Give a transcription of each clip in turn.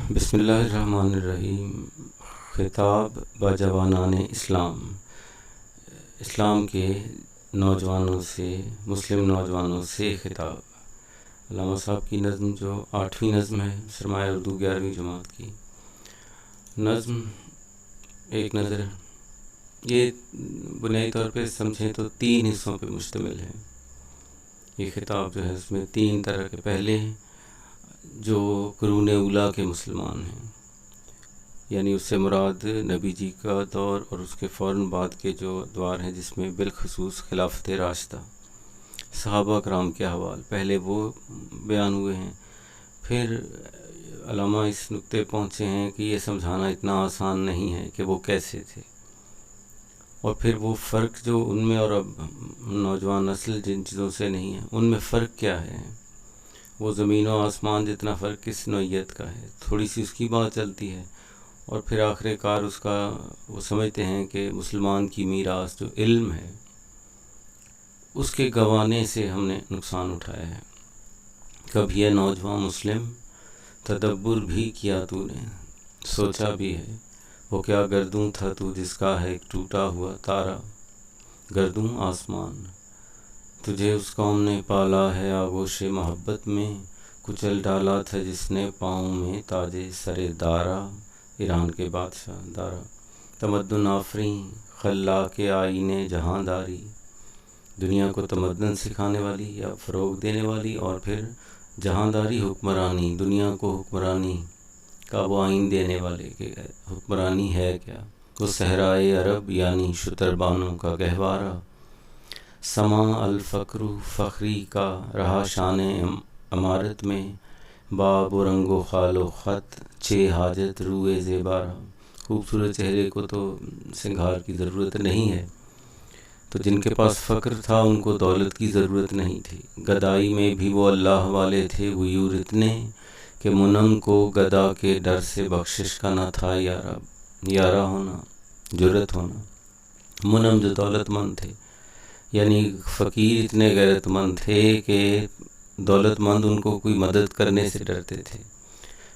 بسم اللہ الرحمن الرحیم۔ خطاب با جوانان اسلام، اسلام کے نوجوانوں سے، مسلم نوجوانوں سے خطاب۔ علامہ صاحب کی نظم جو 8ویں نظم ہے، سرمایہ اردو 11ویں جماعت کی نظم۔ ایک نظر یہ بنیادی طور پہ سمجھیں تو 3 حصوں پہ مشتمل ہے۔ یہ خطاب جو ہے اس میں 3 طرح کے پہلے ہیں جو قرون اولیٰ کے مسلمان ہیں، یعنی اس سے مراد نبی جی کا دور اور اس کے فوراً بعد کے جو ادوار ہیں، جس میں بالخصوص خلافت راشدہ، صحابہ کرام کے احوال پہلے وہ بیان ہوئے ہیں۔ پھر علماء اس نقطے پہنچے ہیں کہ یہ سمجھانا اتنا آسان نہیں ہے کہ وہ کیسے تھے، اور پھر وہ فرق جو ان میں اور اب نوجوان نسل جن چیزوں سے نہیں ہے، ان میں فرق کیا ہے، وہ زمین و آسمان جتنا فرق کس نوعیت کا ہے، تھوڑی سی اس کی بات چلتی ہے۔ اور پھر آخر کار اس کا وہ سمجھتے ہیں کہ مسلمان کی میراث جو علم ہے، اس کے گنوانے سے ہم نے نقصان اٹھایا ہے۔ کبھی یہ نوجوان مسلم تدبر بھی کیا تو نے، سوچا بھی ہے وہ کیا گردوں تھا تو، جس کا ہے ایک ٹوٹا ہوا تارا، گردوں آسمان تجھے اس قوم نے پالا ہے، آغوش محبت میں کچل ڈالا تھا جس نے پاؤں میں تاج سر دارا، ایران کے بادشاہ دارا، تمدن آفریں خلاق آئین جہاں داری، دنیا کو تمدن سکھانے والی یا فروغ دینے والی، اور پھر جہاں داری حکمرانی، دنیا کو حکمرانی کا وہ آئین دینے والے کہ حکمرانی ہے کیا، وہ صحرائے عرب یعنی شتربانوں کا گہوارہ، سما الفقر فخری کا رہا شان عمارت میں، باب و رنگ و خال و خط چے حاجت روئے زیبارہ، خوبصورت چہرے کو تو سنگھار کی ضرورت نہیں ہے، تو جن کے پاس فقر تھا ان کو دولت کی ضرورت نہیں تھی۔ گدائی میں بھی وہ اللہ والے تھے غیور اتنے کہ منم کو گدا کے ڈر سے بخشش کا نہ تھا یارہ ہونا، جرت ہونا۔ منم جو دولت مند تھے، یعنی فقیر اتنے غیرت مند تھے کہ دولت مند ان کو کوئی مدد کرنے سے ڈرتے تھے۔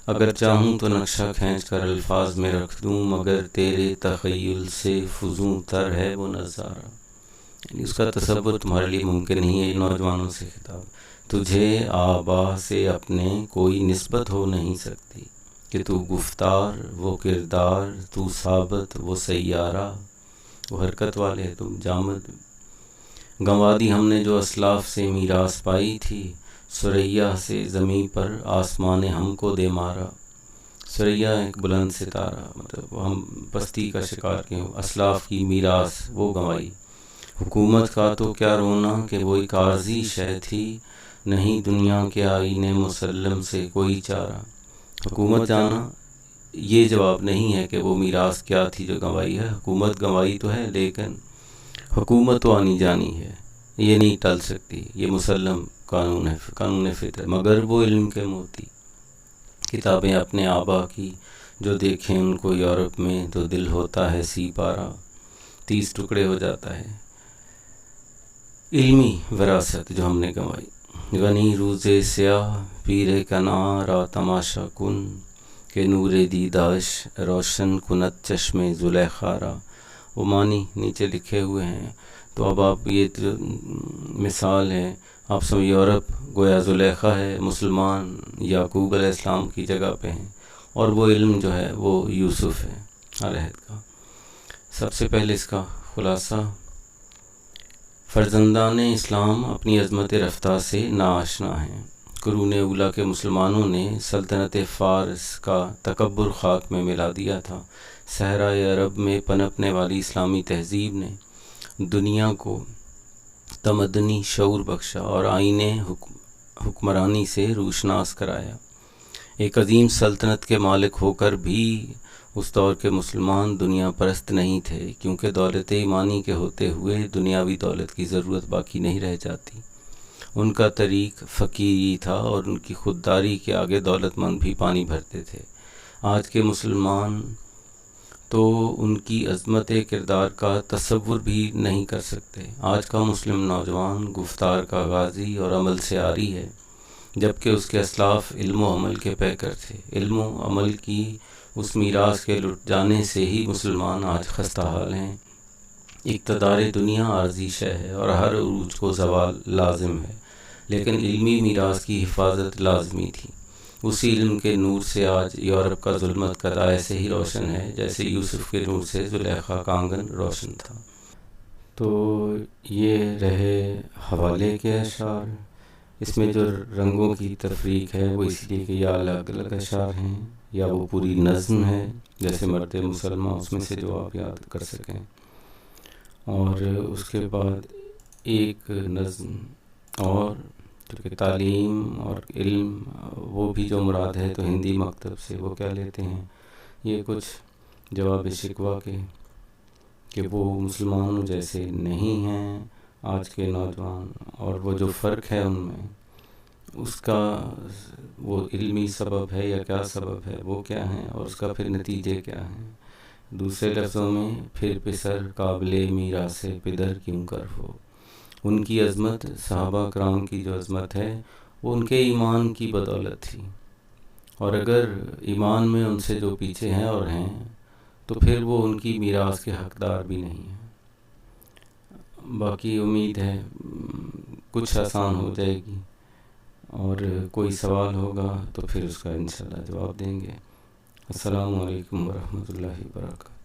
اگر چاہوں تو نقشہ کھینچ کر الفاظ میں رکھ دوں، مگر تیرے تخیل سے فزوں تر ہے وہ نظارہ، یعنی اس کا تصور تمہارے لیے ممکن نہیں ہے۔ یہ نوجوانوں سے خطاب۔ تجھے آبا سے اپنے کوئی نسبت ہو نہیں سکتی، کہ تو گفتار وہ کردار، تو ثابت وہ سیارہ، وہ حرکت والے ہے تم جامد۔ گنوا دی ہم نے جو اسلاف سے میراث پائی تھی، ثریا سے زمیں پر آسمان ہم کو دے مارا۔ ثریا ایک بلند ستارہ، مطلب ہم پستی کا شکار کیوں، اسلاف کی میراث وہ گنوائی۔ حکومت کا تو کیا رونا کہ وہ ایک عارضی شے تھی، نہیں دنیا کے آئین مسلم سے کوئی چارہ۔ حکومت جانا یہ جواب نہیں ہے کہ وہ میراث کیا تھی جو گنوائی ہے، حکومت گنوائی تو ہے، لیکن حکومت تو آنی جانی ہے، یہ نہیں ٹل سکتی، یہ مسلم قانون ہے، قانون فطر، مگر وہ علم کے موتی۔ کتابیں اپنے آبا کی جو دیکھیں ان کو یورپ میں، تو دل ہوتا ہے سی پارہ، 30 ٹکڑے ہو جاتا ہے۔ علمی وراثت جو ہم نے گنوائی، غنی روز سیاہ پیر کنا را تماشا کن، کہ نور دیداش روشن کنت چشم زلیخا را، وہ معنی نیچے لکھے ہوئے ہیں۔ تو اب آپ یہ جو مثال ہے، آپ سب یورپ گویا زلیخا ہے، مسلمان یعقوب علیہ السلام کی جگہ پہ ہیں، اور وہ علم جو ہے وہ یوسف ہے علیہ کا۔ سب سے پہلے اس کا خلاصہ، فرزندان اسلام اپنی عظمت رفتہ سے ناآشنا ہیں۔ قرون اولیٰ کے مسلمانوں نے سلطنت فارس کا تکبر خاک میں ملا دیا تھا۔ صحرائے عرب میں پنپنے والی اسلامی تہذیب نے دنیا کو تمدنی شعور بخشا اور آئین حکمرانی سے روشناس کرایا۔ ایک عظیم سلطنت کے مالک ہو کر بھی اس دور کے مسلمان دنیا پرست نہیں تھے، کیونکہ دولت ایمانی کے ہوتے ہوئے دنیاوی دولت کی ضرورت باقی نہیں رہ جاتی۔ ان کا طریق فقیری تھا اور ان کی خودداری کے آگے دولت مند بھی پانی بھرتے تھے۔ آج کے مسلمان تو ان کی عظمت کردار کا تصور بھی نہیں کر سکتے۔ آج کا مسلم نوجوان گفتار کا غازی اور عمل سے عاری ہے، جبکہ اس کے اسلاف علم و عمل کے پیکر تھے۔ علم و عمل کی اس میراث کے لٹ جانے سے ہی مسلمان آج خستہ حال ہیں۔ اقتدار دنیا عارضی شے ہے اور ہر عروج کو زوال لازم ہے، لیکن علمی میراث کی حفاظت لازمی تھی۔ اسی علم کے نور سے آج یورپ کا ظلمت قد ایسے ہی روشن ہے جیسے یوسف کے نور سے زلیخا کا آنگن روشن تھا۔ تو یہ رہے حوالے کے اشعار۔ اس میں جو رنگوں کی تفریق ہے وہ اس لیے کہ یا الگ الگ اشعار ہیں یا وہ پوری نظم ہے، جیسے مرد مسلمہ اس میں سے جو آپ یاد کر سکیں، اور اس کے بعد ایک نظم اور جو کہ تعلیم اور علم، وہ بھی جو مراد ہے تو ہندی مکتب سے وہ کیا لیتے ہیں، یہ کچھ جواب شکوہ کے کہ وہ مسلمانوں جیسے نہیں ہیں آج کے نوجوان، اور وہ جو فرق ہے ان میں اس کا وہ علمی سبب ہے یا کیا سبب ہے، وہ کیا ہیں اور اس کا پھر نتیجے کیا ہیں۔ دوسرے لفظوں میں پھر پسر قابل میراث پدر کیوں کر ہو۔ ان کی عظمت، صحابہ کرام کی جو عظمت ہے وہ ان کے ایمان کی بدولت تھی، اور اگر ایمان میں ان سے جو پیچھے ہیں اور ہیں تو پھر وہ ان کی میراث کے حقدار بھی نہیں ہیں۔ باقی امید ہے کچھ آسان ہو جائے گی، اور کوئی سوال ہوگا تو پھر اس کا انشاءاللہ جواب دیں گے۔ السلام علیکم ورحمۃ اللہ وبرکاتہ۔